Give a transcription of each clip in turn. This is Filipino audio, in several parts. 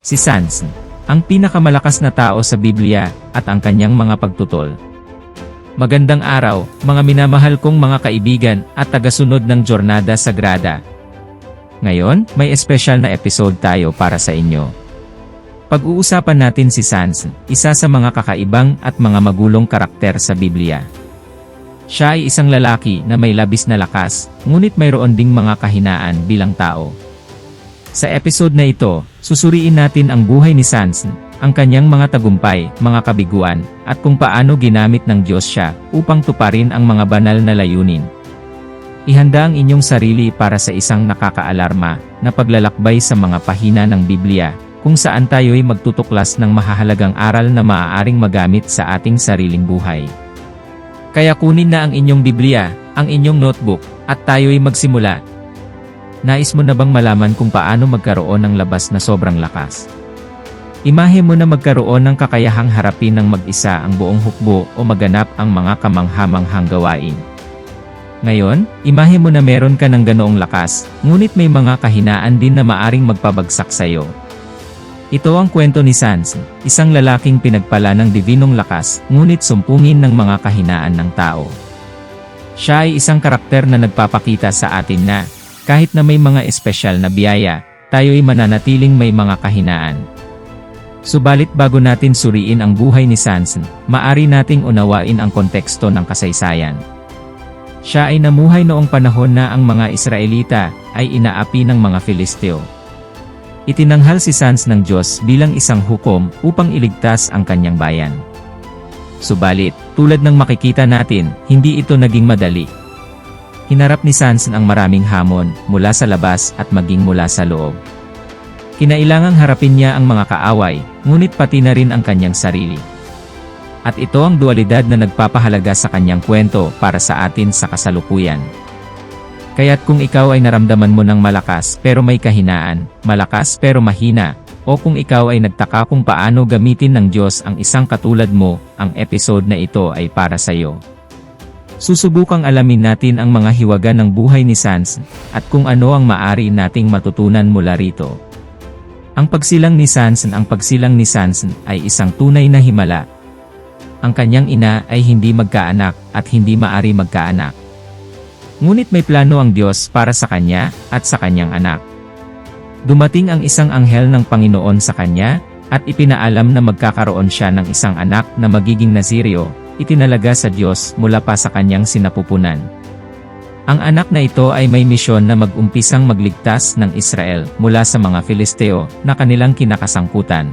Si Samson, ang pinakamalakas na tao sa Biblia, at ang kanyang mga pagtutol. Magandang araw, mga minamahal kong mga kaibigan at tagasunod ng Jornada Sagrada. Ngayon, may espesyal na episode tayo para sa inyo. Pag-uusapan natin si Samson, isa sa mga kakaibang at mga magulong karakter sa Biblia. Siya ay isang lalaki na may labis na lakas, ngunit mayroon ding mga kahinaan bilang tao. Sa episode na ito, susuriin natin ang buhay ni Samson, ang kanyang mga tagumpay, mga kabiguan, at kung paano ginamit ng Diyos siya upang tuparin ang mga banal na layunin. Ihanda ang inyong sarili para sa isang nakakaalarma na paglalakbay sa mga pahina ng Biblia, kung saan tayo'y magtutuklas ng mahahalagang aral na maaaring magamit sa ating sariling buhay. Kaya kunin na ang inyong Biblia, ang inyong notebook, at tayo'y magsimula. Nais mo na bang malaman kung paano magkaroon ng labas na sobrang lakas? Imahe mo na magkaroon ng kakayahang harapin ng mag-isa ang buong hukbo o maganap ang mga kamangha-manghang gawain. Ngayon, imahe mo na meron ka ng ganoong lakas, ngunit may mga kahinaan din na maaring magpabagsak sa iyo. Ito ang kwento ni Samson, isang lalaking pinagpala ng dibinong lakas, ngunit sumpungin ng mga kahinaan ng tao. Siya ay isang karakter na nagpapakita sa atin na, kahit na may mga espesyal na biyaya, tayo'y mananatiling may mga kahinaan. Subalit bago natin suriin ang buhay ni Samson, maari nating unawain ang konteksto ng kasaysayan. Siya ay namuhay noong panahon na ang mga Israelita ay inaapi ng mga Filisteo. Itinanghal si Samson ng Diyos bilang isang hukom upang iligtas ang kanyang bayan. Subalit, tulad ng makikita natin, hindi ito naging madali. Hinarap ni Samson ang maraming hamon mula sa labas at maging mula sa loob. Kinailangang harapin niya ang mga kaaway, ngunit pati na rin ang kanyang sarili. At ito ang dualidad na nagpapahalaga sa kanyang kwento para sa atin sa kasalukuyan. Kaya't kung ikaw ay naramdaman mo ng malakas pero may kahinaan, malakas pero mahina, o kung ikaw ay nagtaka kung paano gamitin ng Diyos ang isang katulad mo, ang episode na ito ay para sa iyo. Susubukang alamin natin ang mga hiwaga ng buhay ni Samson, at kung ano ang maaari nating matutunan mula rito. Ang pagsilang ni Samson ay isang tunay na himala. Ang kanyang ina ay hindi magkaanak at hindi maari magkaanak. Ngunit may plano ang Diyos para sa kanya at sa kanyang anak. Dumating ang isang anghel ng Panginoon sa kanya, at ipinaalam na magkakaroon siya ng isang anak na magiging Naziryo, itinalaga sa Diyos mula pa sa kanyang sinapupunan. Ang anak na ito ay may misyon na mag-umpisang magligtas ng Israel mula sa mga Filisteo na kanilang kinakasangkutan.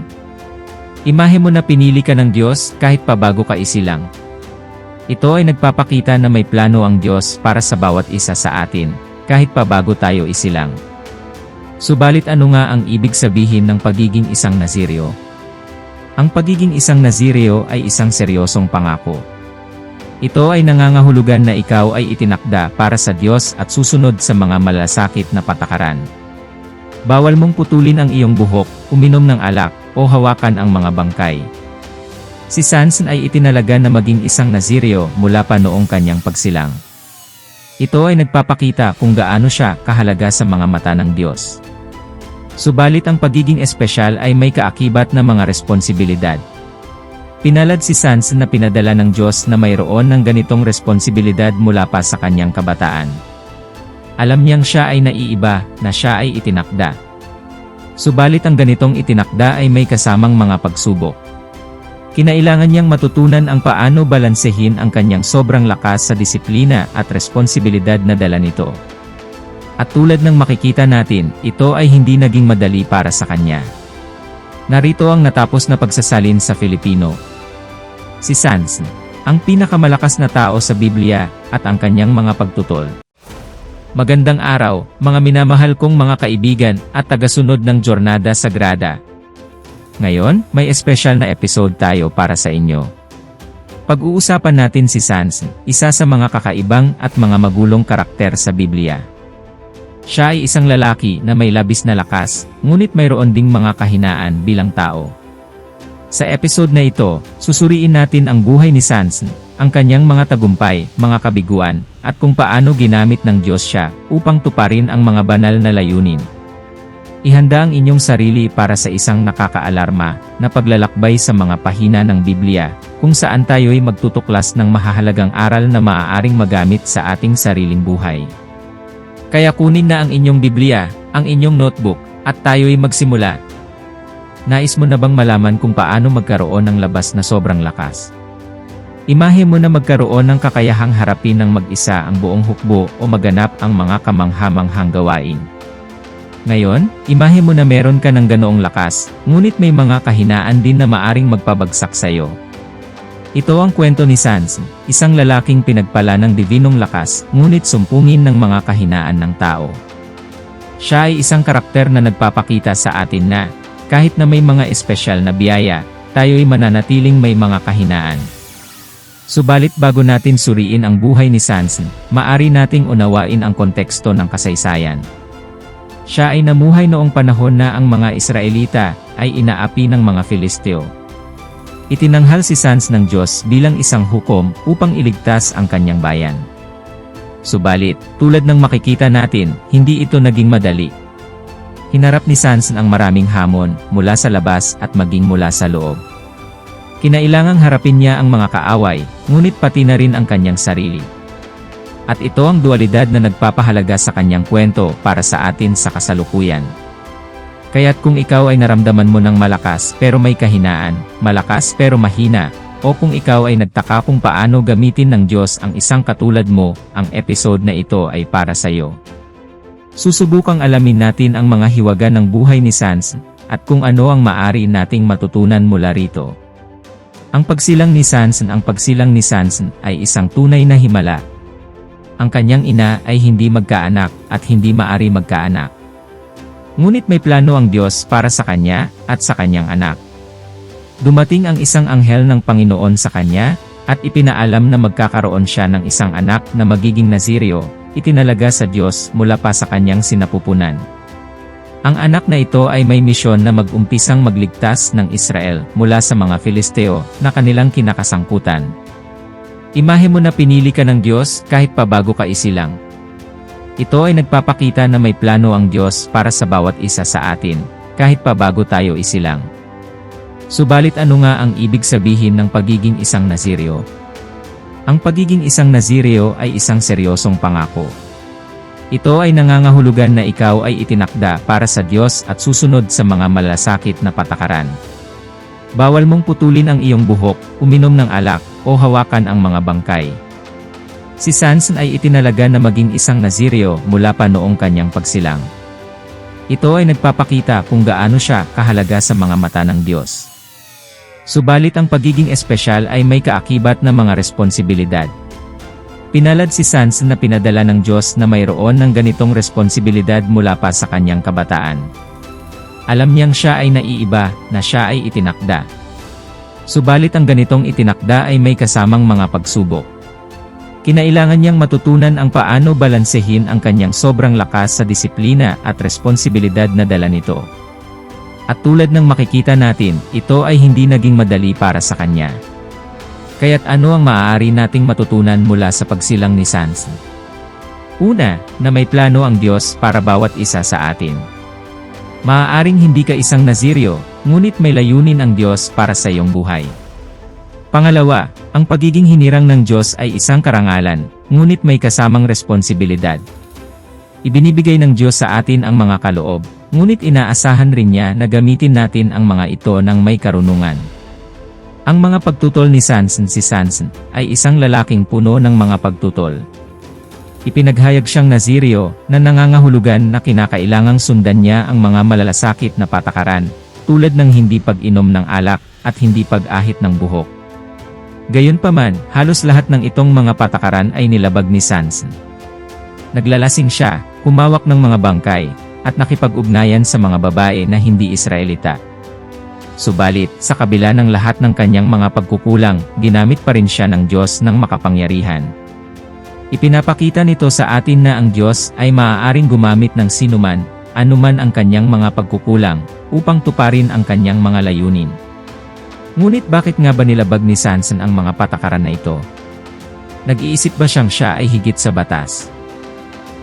Imahe mo na pinili ka ng Diyos kahit pa bago ka isilang. Ito ay nagpapakita na may plano ang Diyos para sa bawat isa sa atin, kahit pa bago tayo isilang. Subalit ano nga ang ibig sabihin ng pagiging isang Naziryo? Ang pagiging isang Naziryo ay isang seryosong pangako. Ito ay nangangahulugan na ikaw ay itinakda para sa Diyos at susunod sa mga malasakit na patakaran. Bawal mong putulin ang iyong buhok, uminom ng alak, o hawakan ang mga bangkay. Si Samson ay itinalaga na maging isang Naziryo mula pa noong kanyang pagsilang. Ito ay nagpapakita kung gaano siya kahalaga sa mga mata ng Diyos. Subalit ang pagiging espesyal ay may kaakibat na mga responsibilidad. Pinalad si Samson na pinadala ng Diyos na mayroon ng ganitong responsibilidad mula pa sa kanyang kabataan. Alam niyang siya ay naiiba, na siya ay itinakda. Subalit ang ganitong itinakda ay may kasamang mga pagsubok. Kinailangan niyang matutunan ang paano balansehin ang kanyang sobrang lakas sa disiplina at responsibilidad na dala nito. At tulad ng makikita natin, ito ay hindi naging madali para sa kanya. Narito ang natapos na pagsasalin sa Filipino. Si Samson, ang pinakamalakas na tao sa Biblia, at ang kanyang mga pagtutol. Magandang araw, mga minamahal kong mga kaibigan at tagasunod ng Jornada Sagrada. Ngayon, may espesyal na episode tayo para sa inyo. Pag-uusapan natin si Samson, isa sa mga kakaibang at mga magulong karakter sa Biblia. Siya ay isang lalaki na may labis na lakas, ngunit mayroon ding mga kahinaan bilang tao. Sa episode na ito, susuriin natin ang buhay ni Samson, ang kanyang mga tagumpay, mga kabiguan, at kung paano ginamit ng Diyos siya upang tuparin ang mga banal na layunin. Ihanda ang inyong sarili para sa isang nakakaalarma na paglalakbay sa mga pahina ng Biblia, kung saan tayo'y magtutuklas ng mahahalagang aral na maaaring magamit sa ating sariling buhay. Kaya kunin na ang inyong Biblia, ang inyong notebook, at tayo'y magsimula. Nais mo na bang malaman kung paano magkaroon ng labas na sobrang lakas? Imahe mo na magkaroon ng kakayahang harapin ng mag-isa ang buong hukbo o maganap ang mga kamangha-manghang gawain. Ngayon, imahe mo na meron ka ng ganoong lakas, ngunit may mga kahinaan din na maaring magpabagsak sa'yo. Ito ang kwento ni Sans, isang lalaking pinagpala ng dibinong lakas, ngunit sumpungin ng mga kahinaan ng tao. Siya ay isang karakter na nagpapakita sa atin na, kahit na may mga espesyal na biyaya, tayo'y mananatiling may mga kahinaan. Subalit bago natin suriin ang buhay ni Sans, maari nating unawain ang konteksto ng kasaysayan. Siya ay namuhay noong panahon na ang mga Israelita ay inaapi ng mga Filisteo. Itinanghal si Sans ng Diyos bilang isang hukom upang iligtas ang kanyang bayan. Subalit, tulad ng makikita natin, hindi ito naging madali. Hinarap ni Sans ang maraming hamon mula sa labas at maging mula sa loob. Kinailangang harapin niya ang mga kaaway, ngunit pati na rin ang kanyang sarili. At ito ang dualidad na nagpapahalaga sa kanyang kwento para sa atin sa kasalukuyan. Kaya't kung ikaw ay naramdaman mo ng malakas pero may kahinaan, malakas pero mahina, o kung ikaw ay nagtaka kung paano gamitin ng Diyos ang isang katulad mo, ang episode na ito ay para sa iyo. Susubukang alamin natin ang mga hiwaga ng buhay ni Sans, at kung ano ang maaari nating matutunan mula rito. Ang pagsilang ni Sans ay isang tunay na himala. Ang kanyang ina ay hindi magkaanak at hindi maari magkaanak. Ngunit may plano ang Diyos para sa kanya at sa kanyang anak. Dumating ang isang anghel ng Panginoon sa kanya, at ipinaalam na magkakaroon siya ng isang anak na magiging Naziryo, itinalaga sa Diyos mula pa sa kanyang sinapupunan. Ang anak na ito ay may misyon na mag-umpisang magligtas ng Israel mula sa mga Filisteo na kanilang kinakasangkutan. Imahe mo na pinili ka ng Diyos kahit pa bago ka isilang. Ito ay nagpapakita na may plano ang Diyos para sa bawat isa sa atin, kahit pa bago tayo isilang. Subalit ano nga ang ibig sabihin ng pagiging isang Naziryo? Ang pagiging isang Naziryo ay isang seryosong pangako. Ito ay nangangahulugan na ikaw ay itinakda para sa Diyos at susunod sa mga malasakit na patakaran. Bawal mong putulin ang iyong buhok, uminom ng alak, o hawakan ang mga bangkay. Si Sans ay itinalaga na maging isang Naziryo mula pa noong kanyang pagsilang. Ito ay nagpapakita kung gaano siya kahalaga sa mga mata ng Diyos. Subalit ang pagiging espesyal ay may kaakibat na mga responsibilidad. Pinalad si Sans na pinadala ng Diyos na mayroon ng ganitong responsibilidad mula pa sa kanyang kabataan. Alam niyang siya ay naiiba, na siya ay itinakda. Subalit ang ganitong itinakda ay may kasamang mga pagsubok. Kinailangan niyang matutunan ang paano balansehin ang kanyang sobrang lakas sa disiplina at responsibilidad na dala nito. At tulad ng makikita natin, ito ay hindi naging madali para sa kanya. Kaya't ano ang maaari nating matutunan mula sa pagsilang ni Sans? Una, na may plano ang Diyos para bawat isa sa atin. Maaaring hindi ka isang Naziryo, ngunit may layunin ang Diyos para sa iyong buhay. Pangalawa, ang pagiging hinirang ng Diyos ay isang karangalan, ngunit may kasamang responsibilidad. Ibinibigay ng Diyos sa atin ang mga kaloob, ngunit inaasahan rin niya na gamitin natin ang mga ito ng may karunungan. Ang mga pagtutol ni Sans ay isang lalaking puno ng mga pagtutol. Ipinaghayag siyang Naziryo na nangangahulugan na kinakailangang sundan niya ang mga malalasakit na patakaran, tulad ng hindi pag-inom ng alak at hindi pag-ahit ng buhok. Gayunpaman, halos lahat ng itong mga patakaran ay nilabag ni Sans. Naglalasing siya, humawak ng mga bangkay, at nakipag-ugnayan sa mga babae na hindi Israelita. Subalit, sa kabila ng lahat ng kanyang mga pagkukulang, ginamit pa rin siya ng Diyos ng makapangyarihan. Ipinapakita nito sa atin na ang Diyos ay maaaring gumamit ng sinuman, anuman ang kanyang mga pagkukulang, upang tuparin ang kanyang mga layunin. Ngunit bakit nga ba nilabag ni Sans ang mga patakaran na ito? Nag-iisip ba siya ay higit sa batas?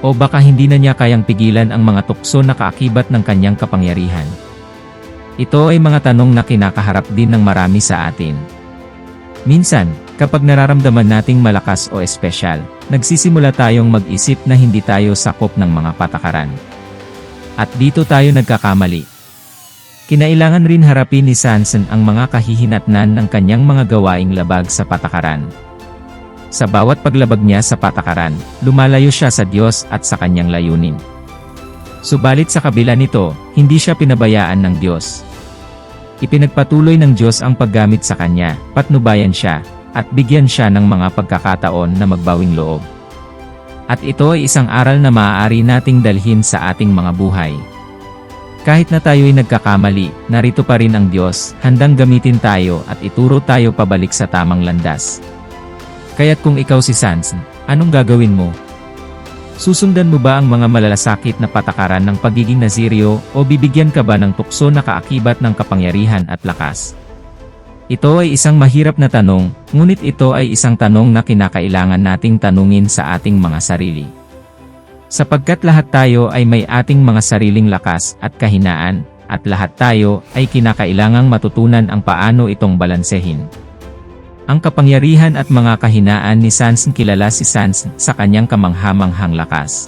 O baka hindi na niya kayang pigilan ang mga tukso na kaakibat ng kanyang kapangyarihan? Ito ay mga tanong na kinakaharap din ng marami sa atin. Minsan, kapag nararamdaman nating malakas o espesyal, nagsisimula tayong mag-isip na hindi tayo sakop ng mga patakaran. At dito tayo nagkakamali. Kinailangan rin harapin ni Samson ang mga kahihinatnan ng kanyang mga gawaing labag sa patakaran. Sa bawat paglabag niya sa patakaran, lumalayo siya sa Diyos at sa kanyang layunin. Subalit sa kabila nito, hindi siya pinabayaan ng Diyos. Ipinagpatuloy ng Diyos ang paggamit sa kanya, patnubayan siya, at bigyan siya ng mga pagkakataon na magbawing loob. At ito ay isang aral na maaari nating dalhin sa ating mga buhay. Kahit na tayo'y nagkakamali, narito pa rin ang Diyos, handang gamitin tayo at ituro tayo pabalik sa tamang landas. Kaya't kung ikaw si Samson, anong gagawin mo? Susundan mo ba ang mga malalasakit na patakaran ng pagiging Naziryo o bibigyan ka ba ng tukso na kaakibat ng kapangyarihan at lakas? Ito ay isang mahirap na tanong, ngunit ito ay isang tanong na kinakailangan nating tanungin sa ating mga sarili. Sapagkat lahat tayo ay may ating mga sariling lakas at kahinaan, at lahat tayo ay kinakailangang matutunan ang paano itong balansehin. Ang kapangyarihan at mga kahinaan ni Samson. Kilala si Samson sa kanyang kamangha-manghang lakas.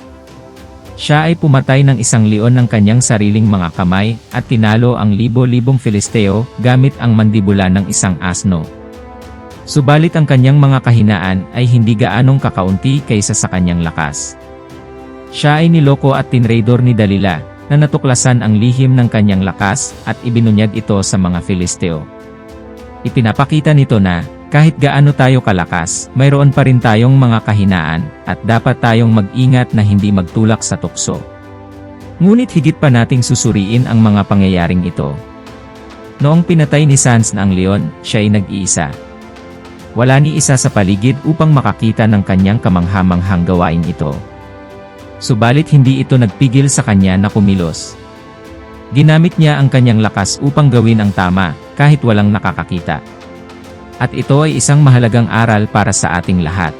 Siya ay pumatay ng isang leon ng kanyang sariling mga kamay at tinalo ang libo-libong Filisteo gamit ang mandibula ng isang asno. Subalit ang kanyang mga kahinaan ay hindi gaanong kakaunti kaysa sa kanyang lakas. Siya ay niloko at tinraidor ni Dalila na natuklasan ang lihim ng kanyang lakas at ibinunyag ito sa mga Filisteo. Ipinapakita nito na, kahit gaano tayo kalakas, mayroon pa rin tayong mga kahinaan, at dapat tayong mag-ingat na hindi magtulak sa tukso. Ngunit higit pa nating susuriin ang mga pangyayaring ito. Noong pinatay ni Samson ang leon, siya ay nag-iisa. Wala ni isa sa paligid upang makakita ng kanyang kamangha-manghang gawain ito. Subalit hindi ito nagpigil sa kanya na kumilos. Ginamit niya ang kanyang lakas upang gawin ang tama, kahit walang nakakakita. At ito ay isang mahalagang aral para sa ating lahat.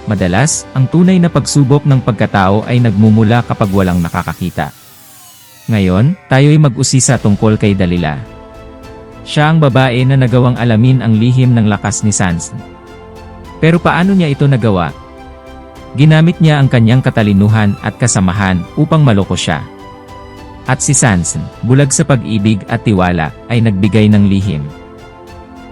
Madalas, ang tunay na pagsubok ng pagkatao ay nagmumula kapag walang nakakakita. Ngayon, tayo'y mag-usisa tungkol kay Dalila. Siya ang babae na nagawang alamin ang lihim ng lakas ni Samson. Pero paano niya ito nagawa? Ginamit niya ang kanyang katalinuhan at kasamahan upang maloko siya. At si Samson, bulag sa pag-ibig at tiwala, ay nagbigay ng lihim.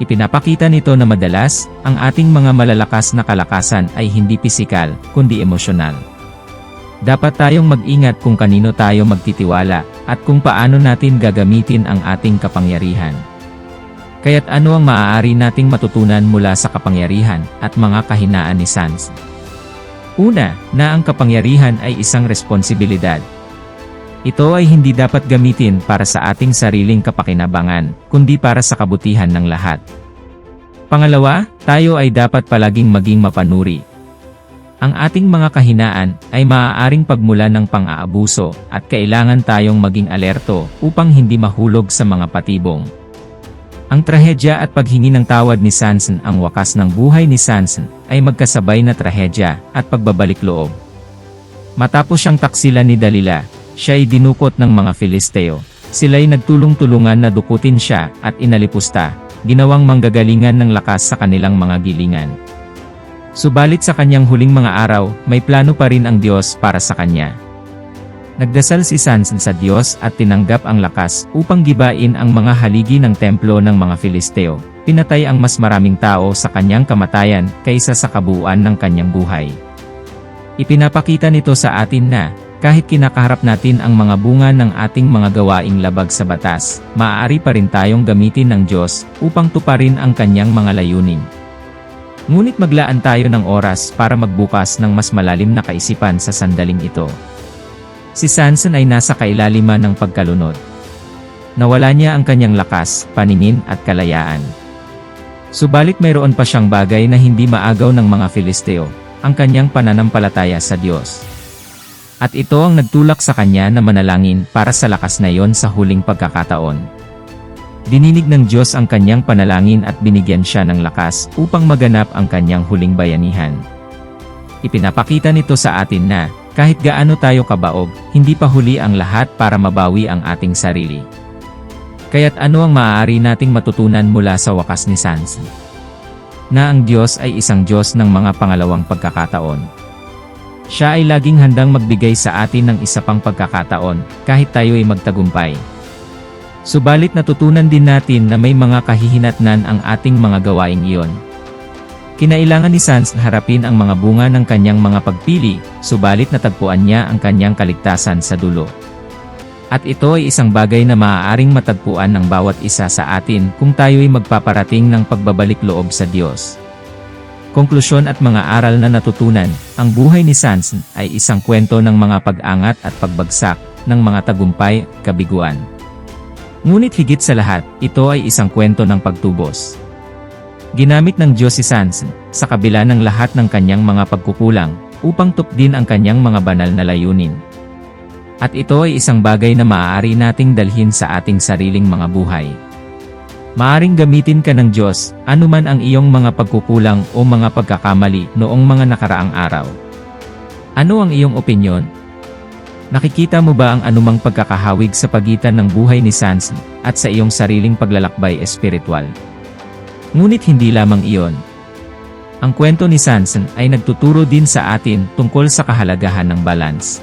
Ipinapakita nito na madalas, ang ating mga malalakas na kalakasan ay hindi pisikal, kundi emosyonal. Dapat tayong mag-ingat kung kanino tayo magtitiwala, at kung paano natin gagamitin ang ating kapangyarihan. Kaya't ano ang maaari nating matutunan mula sa kapangyarihan at mga kahinaan ni Samson? Una, na ang kapangyarihan ay isang responsibilidad. Ito ay hindi dapat gamitin para sa ating sariling kapakinabangan, kundi para sa kabutihan ng lahat. Pangalawa, tayo ay dapat palaging maging mapanuri. Ang ating mga kahinaan ay maaaring pagmula ng pang-aabuso at kailangan tayong maging alerto upang hindi mahulog sa mga patibong. Ang trahedya at paghingi ng tawad ni Samson. Ang wakas ng buhay ni Samson ay magkasabay na trahedya at pagbabalik loob. Matapos siyang taksilan ni Dalila, siya ay dinukot ng mga Filisteo. Sila'y nagtulong-tulungan na dukutin siya at inalipusta, ginawang manggagalingan ng lakas sa kanilang mga gilingan. Subalit sa kanyang huling mga araw, may plano pa rin ang Diyos para sa kanya. Nagdasal si Samson sa Diyos at tinanggap ang lakas upang gibain ang mga haligi ng templo ng mga Filisteo. Pinatay ang mas maraming tao sa kanyang kamatayan kaysa sa kabuuan ng kanyang buhay. Ipinapakita nito sa atin na, kahit kinakaharap natin ang mga bunga ng ating mga gawaing labag sa batas, maaari pa rin tayong gamitin ng Diyos upang tuparin ang kanyang mga layunin. Ngunit maglaan tayo ng oras para magbukas ng mas malalim na kaisipan sa sandaling ito. Si Samson ay nasa kailaliman ng pagkalunod. Nawala niya ang kanyang lakas, paningin at kalayaan. Subalit mayroon pa siyang bagay na hindi maagaw ng mga Filisteo, ang kanyang pananampalataya sa Diyos. At ito ang nagtulak sa kanya na manalangin para sa lakas na iyon sa huling pagkakataon. Dininig ng Diyos ang kanyang panalangin at binigyan siya ng lakas upang maganap ang kanyang huling bayanihan. Ipinapakita nito sa atin na, Kahit gaano tayo kabaog, hindi pa huli ang lahat para mabawi ang ating sarili. Kaya't ano ang maaari nating matutunan mula sa wakas ni Samson? Na ang Diyos ay isang Diyos ng mga pangalawang pagkakataon. Siya ay laging handang magbigay sa atin ng isa pang pagkakataon, kahit tayo ay magtagumpay. Subalit natutunan din natin na may mga kahihinatnan ang ating mga gawaing iyon. Kinailangan ni Samson harapin ang mga bunga ng kanyang mga pagpili, subalit natagpuan niya ang kanyang kaligtasan sa dulo. At ito ay isang bagay na maaaring matagpuan ng bawat isa sa atin kung tayo'y magpaparating ng pagbabalik loob sa Diyos. Konklusyon at mga aral na natutunan, ang buhay ni Samson ay isang kwento ng mga pag-angat at pagbagsak, ng mga tagumpay, kabiguan. Ngunit higit sa lahat, ito ay isang kwento ng pagtubos. Ginamit ng Diyos si Samson, sa kabila ng lahat ng kanyang mga pagkukulang, upang tupdin ang kanyang mga banal na layunin. At ito ay isang bagay na maaari nating dalhin sa ating sariling mga buhay. Maaring gamitin ka ng Diyos, anuman ang iyong mga pagkukulang o mga pagkakamali noong mga nakaraang araw. Ano ang iyong opinyon? Nakikita mo ba ang anumang pagkakahawig sa pagitan ng buhay ni Samson at sa iyong sariling paglalakbay espiritual? Ngunit hindi lamang iyon. Ang kwento ni Samson ay nagtuturo din sa atin tungkol sa kahalagahan ng balance.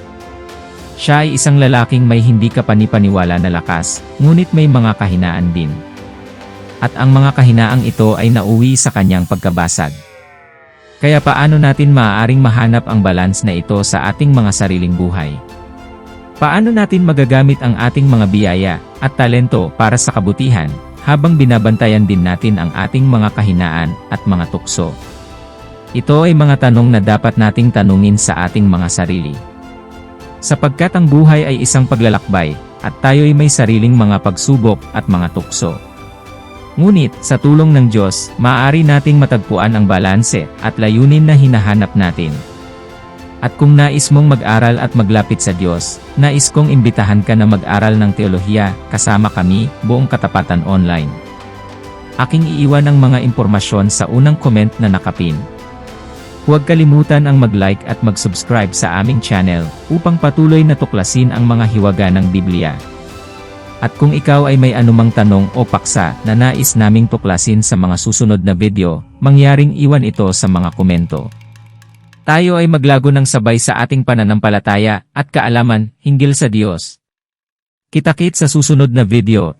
Siya ay isang lalaking may hindi kapanipaniwala na lakas, ngunit may mga kahinaan din. At ang mga kahinaang ito ay nauwi sa kanyang pagkabasag. Kaya paano natin maaaring mahanap ang balance na ito sa ating mga sariling buhay? Paano natin magagamit ang ating mga biyaya at talento para sa kabutihan, habang binabantayan din natin ang ating mga kahinaan at mga tukso? Ito ay mga tanong na dapat nating tanungin sa ating mga sarili. Sapagkat ang buhay ay isang paglalakbay, at tayo'y may sariling mga pagsubok at mga tukso. Ngunit, sa tulong ng Diyos, maaari nating matagpuan ang balanse at layunin na hinahanap natin. At kung nais mong mag-aral at maglapit sa Diyos, nais kong imbitahan ka na mag-aral ng teolohiya, kasama kami, Buong Katapatan Online. Aking iiwan ang mga impormasyon sa unang comment na nakapin. Huwag kalimutan ang mag-like at mag-subscribe sa aming channel, upang patuloy na tuklasin ang mga hiwaga ng Biblia. At kung ikaw ay may anumang tanong o paksa na nais naming tuklasin sa mga susunod na video, mangyaring iwan ito sa mga komento. Tayo ay maglago ng sabay sa ating pananampalataya at kaalaman hinggil sa Diyos. Kita-kits sa susunod na video.